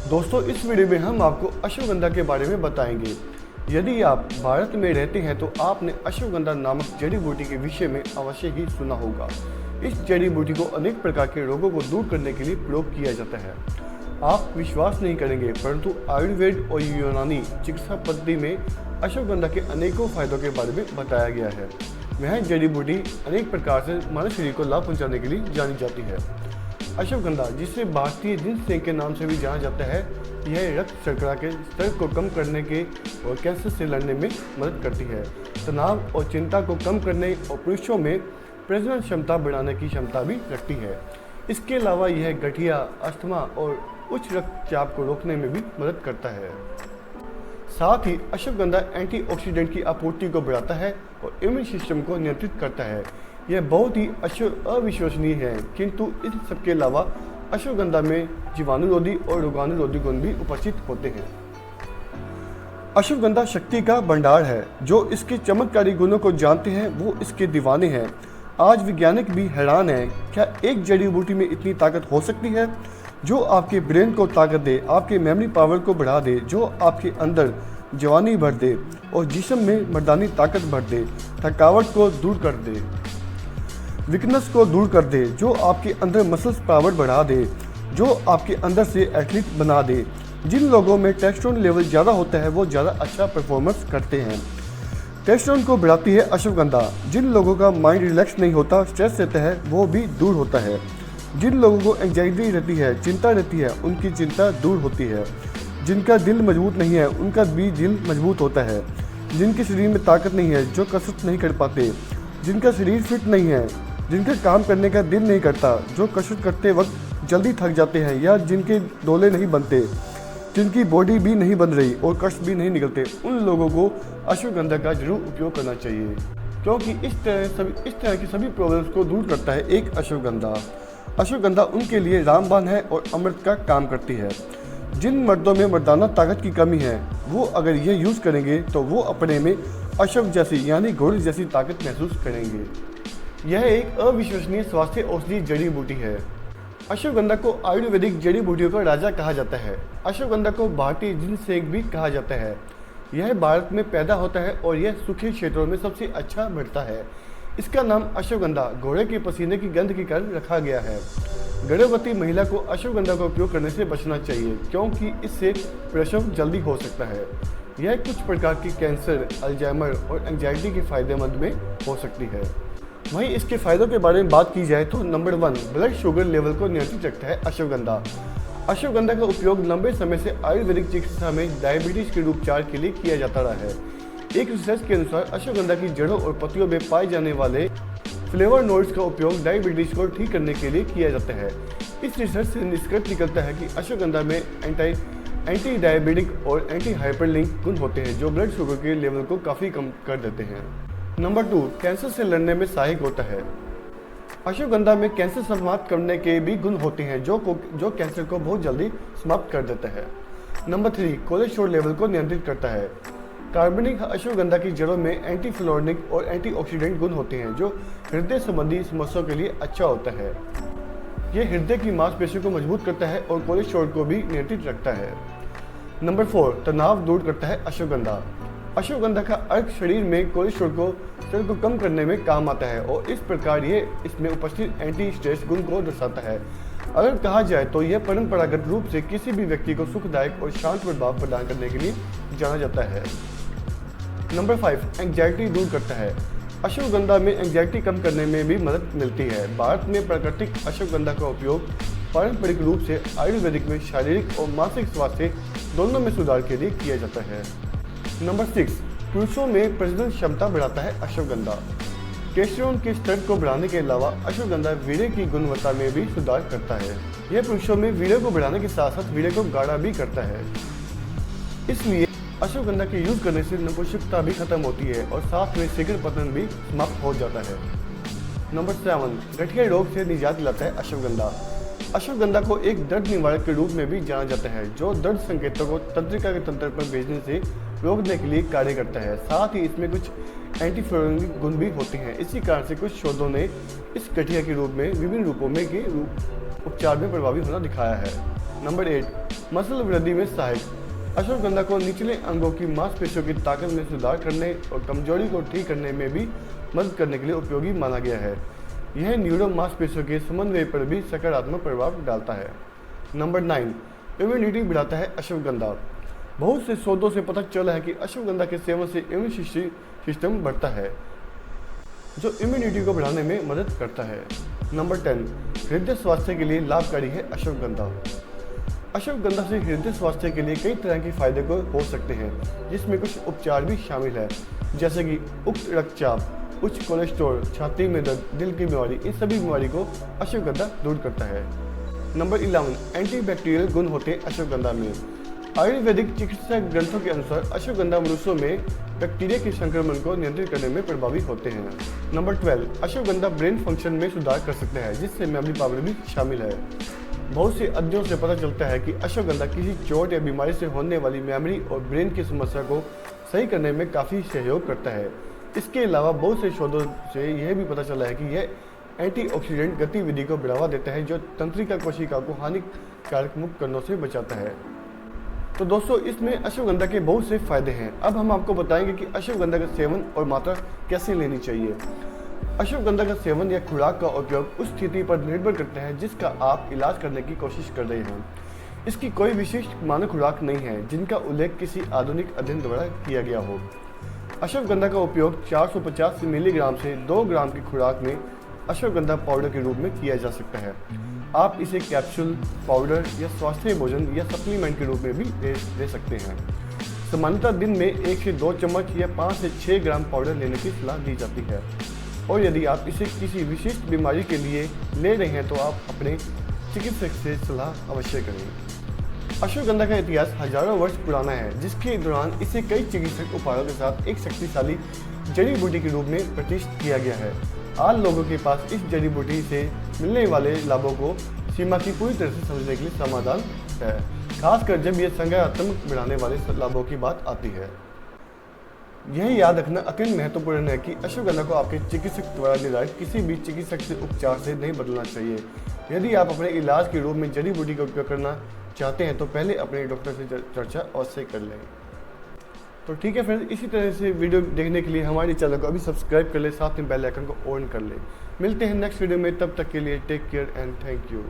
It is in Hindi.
दोस्तों, इस वीडियो में हम आपको अश्वगंधा के बारे में बताएंगे। यदि आप भारत में रहते हैं तो आपने अश्वगंधा नामक जड़ी बूटी के विषय में अवश्य ही सुना होगा। इस जड़ी बूटी को अनेक प्रकार के रोगों को दूर करने के लिए प्रयोग किया जाता है। आप विश्वास नहीं करेंगे, परंतु आयुर्वेद और यूनानी चिकित्सा पद्धति में अश्वगंधा के अनेकों फायदों के बारे में बताया गया है। वह जड़ी बूटी अनेक प्रकार से मानव शरीर को लाभ पहुँचाने के लिए जानी जाती है। अश्वगंधा, जिसे भारतीय जिनसेंग के नाम से भी जाना जाता है, यह रक्त शर्करा के स्तर को कम करने के और कैंसर से लड़ने में मदद करती है। तनाव और चिंता को कम करने और पुरुषों में प्रजनन क्षमता बढ़ाने की क्षमता भी रखती है। इसके अलावा यह गठिया, अस्थमा और उच्च रक्तचाप को रोकने में भी मदद करता है। साथ ही अश्वगंधा एंटीऑक्सीडेंट की आपूर्ति को बढ़ाता है और इम्यून सिस्टम को नियंत्रित करता है। यह बहुत ही अविश्वसनीय है, किंतु इस सबके अलावा अश्वगंधा में जीवाणुरोधी और रोगाणुरोधी गुण भी उपस्थित होते हैं। अश्वगंधा शक्ति का भंडार है। जो इसके चमत्कारी गुणों को जानते हैं वो इसके दीवाने हैं। आज वैज्ञानिक भी हैरान हैं, क्या एक जड़ी बूटी में इतनी ताकत हो सकती है जो आपके ब्रेन को ताकत दे, आपके मेमोरी पावर को बढ़ा दे, जो आपके अंदर जवानी भर दे और जिस्म में मर्दानी ताकत भर दे, थकावट को दूर कर दे, वीकनेस को दूर कर दे, जो आपके अंदर मसल्स पावर बढ़ा दे, जो आपके अंदर से एथलीट बना दे। जिन लोगों में टेस्टोस्टेरोन लेवल ज़्यादा होता है वो ज़्यादा अच्छा परफॉर्मेंस करते हैं। टेस्टोस्टेरोन को बढ़ाती है अश्वगंधा। जिन लोगों का माइंड रिलैक्स नहीं होता, स्ट्रेस रहता है, वो भी दूर होता है। जिन लोगों को एंजाइटी रहती है, चिंता रहती है, उनकी चिंता दूर होती है। जिनका दिल मजबूत नहीं है, उनका भी दिल मजबूत होता है। जिनके शरीर में ताकत नहीं है, जो कसरत नहीं कर पाते, जिनका शरीर फिट नहीं है, जिनका काम करने का दिल नहीं करता, जो कसरत करते वक्त जल्दी थक जाते हैं, या जिनके डोले नहीं बनते, जिनकी बॉडी भी नहीं बन रही और कष्ट भी नहीं निकलते, उन लोगों को अश्वगंधा का जरूर उपयोग करना चाहिए, क्योंकि इस तरह की सभी प्रॉब्लम्स को दूर करता है एक अश्वगंधा। अश्वगंधा उनके लिए रामबाण है और अमृत का काम करती है। जिन मर्दों में मर्दाना ताकत की कमी है, वो अगर ये यूज़ करेंगे तो वो अपने में अश्व जैसी यानी घोड़े जैसी ताकत महसूस करेंगे। यह एक अविश्वसनीय स्वास्थ्य औषधि जड़ी बूटी है। अश्वगंधा को आयुर्वेदिक जड़ी बूटियों का राजा कहा जाता है। अश्वगंधा को भारतीय जिनसेंग भी कहा जाता है। यह भारत में पैदा होता है और यह सूखे क्षेत्रों में सबसे अच्छा बढ़ता है। इसका नाम अश्वगंधा घोड़े के पसीने की गंध के कारण रखा गया है। गर्भवती महिला को अश्वगंधा का उपयोग करने से बचना चाहिए, क्योंकि इससे प्रसव जल्दी हो सकता है। यह कुछ प्रकार के कैंसर, अल्जाइमर और एंजाइटी के फायदेमंद में हो सकती है। वहीं इसके फायदों के बारे में बात की जाए तो नंबर 1, ब्लड शुगर लेवल को नियंत्रित रखता है अश्वगंधा। अश्वगंधा का उपयोग लंबे समय से आयुर्वेदिक चिकित्सा में डायबिटीज के उपचार के लिए किया जाता रहा है। एक रिसर्च के अनुसार अश्वगंधा की जड़ों और पत्तियों में पाए जाने वाले फ्लेवोनोइड्स का उपयोग डायबिटीज को ठीक करने के लिए किया जाता है। इस रिसर्च से निष्कर्ष निकलता है कि अश्वगंधा में एंटी डायबिटिक और एंटी हाइपरलिंक गुण होते हैं, जो ब्लड शुगर के लेवल को काफ़ी कम कर देते हैं। नंबर 2, कैंसर से लड़ने में सहायक होता है। अश्वगंधा में कैंसर समाप्त करने के भी गुण होते हैं, जो कैंसर को बहुत जल्दी समाप्त कर देता है। नंबर 3, कोलेस्ट्रॉल लेवल को नियंत्रित करता है। कार्बनिक अश्वगंधा की जड़ों में एंटीफ्लोरिक और एंटीऑक्सीडेंट गुण होते हैं, जो हृदय संबंधी समस्याओं के लिए अच्छा होता है। यह हृदय की मांसपेशियों को मजबूत करता है और कोलेस्ट्रॉल को भी नियंत्रित रखता है। नंबर 4, तनाव दूर करता है अश्वगंधा। अश्वगंधा का अर्क शरीर में कोलेस्ट्रॉल स्तर को कम करने में काम आता है और इस प्रकार ये इसमें उपस्थित एंटी स्ट्रेस गुण को दर्शाता है। अगर कहा जाए तो यह परंपरागत रूप से किसी भी व्यक्ति को सुखदायक और शांत प्रभाव प्रदान करने के लिए जाना जाता है। नंबर 5, एंजाइटी दूर करता है। अश्वगंधा में एंजाइटी कम करने में भी मदद मिलती है। भारत में प्राकृतिक अश्वगंधा का उपयोग पारंपरिक रूप से आयुर्वेदिक में शारीरिक और मानसिक स्वास्थ्य दोनों में सुधार के लिए किया जाता है। नंबर 6, पुरुषों में प्रजनन क्षमता बढ़ाता है अश्वगंधा। टेस्टोस्टेरोन के स्तर को बढ़ाने के अलावा अश्वगंधा वीर्य की गुणवत्ता में भी सुधार करता है। यह पुरुषों में वीर्य को बढ़ाने के साथ साथ वीर्य को गाढ़ा भी करता है। इसलिए अश्वगंधा के यूज करने से नपुंसकता भी खत्म होती है और साथ में शीघ्र पतन भी समाप्त हो जाता है। नंबर 7, गठिया रोग से निजात दिलाता है अश्वगंधा। अश्वगंधा को एक दर्द निवारक के रूप में भी जाना जाता है, जो दर्द संकेतों को तंत्रिका के तंत्र पर भेजने से रोकने के लिए कार्य करता है। साथ ही इसमें कुछ एंटीफ्लोरिक गुण भी होते हैं। इसी कारण से कुछ शोधों ने इस गठिया के रूप में विभिन्न रूपों में के उपचार में प्रभावी होना दिखाया है। नंबर 8, मसल वृद्धि में सहायक। अश्वगंधा को निचले अंगों की मांसपेशियों की ताकत में सुधार करने और कमजोरी को ठीक करने में भी मदद करने के लिए उपयोगी माना गया है। यह न्यूरो मांसपेशियों के समन्वय पर भी सकारात्मक प्रभाव डालता है। नंबर 9, इम्यूनिटी बढ़ाता है अश्वगंधा। बहुत से शोधों से पता चला है कि अश्वगंधा के सेवन से इम्यून सिस्टम बढ़ता है, जो इम्यूनिटी को बढ़ाने में मदद करता है। नंबर 10, हृदय स्वास्थ्य के लिए लाभकारी है अश्वगंधा। अश्वगंधा से हृदय स्वास्थ्य के लिए कई तरह के फायदे को हो सकते हैं, जिसमें कुछ उपचार भी शामिल है, जैसे कि उच्च रक्तचाप, उच्च कोलेस्ट्रॉल, छाती में दर्द, दिल की बीमारी, इन सभी बीमारी को अश्वगंधा दूर करता है। नंबर 11, एंटीबैक्टीरियल गुण होते हैं अश्वगंधा में। आयुर्वेदिक चिकित्सा ग्रंथों के अनुसार अश्वगंधा मनुष्यों में बैक्टीरिया के संक्रमण को नियंत्रित करने में प्रभावी होते हैं। नंबर 12, अश्वगंधा ब्रेन फंक्शन में सुधार कर सकते हैं, जिससे मेमोरी पावर भी शामिल है। बहुत से अध्ययनों से पता चलता है कि अश्वगंधा किसी चोट या बीमारी से होने वाली मेमोरी और ब्रेन की समस्या को सही करने में काफ़ी सहयोग करता है। इसके अलावा बहुत से शोधों से यह भी पता चला है कि यह एंटीऑक्सीडेंट गतिविधि को बढ़ावा देता है, जो तंत्रिका कोशिका को हानिकारक मुक्त करने से बचाता है। तो दोस्तों, इसमें अश्वगंधा के बहुत से फायदे हैं। अब हम आपको बताएंगे कि अश्वगंधा का सेवन और मात्रा कैसे लेनी चाहिए। अश्वगंधा का सेवन या खुराक का उपयोग उस स्थिति पर निर्भर करता है जिसका आप इलाज करने की कोशिश कर रहे हैं। इसकी कोई विशिष्ट मानक खुराक नहीं है जिनका उल्लेख किसी आधुनिक अध्ययन द्वारा किया गया हो। अश्वगंधा का उपयोग 450 मिलीग्राम से 2 ग्राम की खुराक में अश्वगंधा पाउडर के रूप में किया जा सकता है। आप इसे कैप्सूल, पाउडर या स्वास्थ्य भोजन या सप्लीमेंट के रूप में भी ले सकते हैं। सामान्यतः दिन में 1 से 2 चम्मच या 5 से 6 ग्राम पाउडर लेने की सलाह दी जाती है, और यदि आप इसे किसी विशिष्ट बीमारी के लिए ले रहे हैं तो आप अपने चिकित्सक से सलाह अवश्य करें। अश्वगंधा का इतिहास हजारों वर्ष पुराना है, जिसके दौरान इसे कई चिकित्सक उपायों के साथ एक शक्तिशाली जड़ी बूटी के रूप में प्रतिष्ठित किया गया है। आज लोगों के पास इस जड़ी बूटी से मिलने वाले लाभों को सीमा की पूरी तरह से समझने के लिए समाधान है, खासकर जब यह सकारात्मक बढ़ाने वाले लाभों की बात आती है। यह याद रखना अत्यंत महत्वपूर्ण है कि अश्वगंधा को आपके चिकित्सक द्वारा निर्धारित किसी भी चिकित्सक से उपचार से नहीं बदलना चाहिए। यदि आप अपने इलाज के रूप में जड़ी बूटी का उपयोग करना चाहते हैं तो पहले अपने डॉक्टर से चर्चा अवश्य कर लें। तो ठीक है फ्रेंड्स, इसी तरह से वीडियो देखने के लिए हमारे चैनल को अभी सब्सक्राइब कर ले, साथ में बेल आइकन को ऑन कर ले। मिलते हैं नेक्स्ट वीडियो में, तब तक के लिए take care and thank you.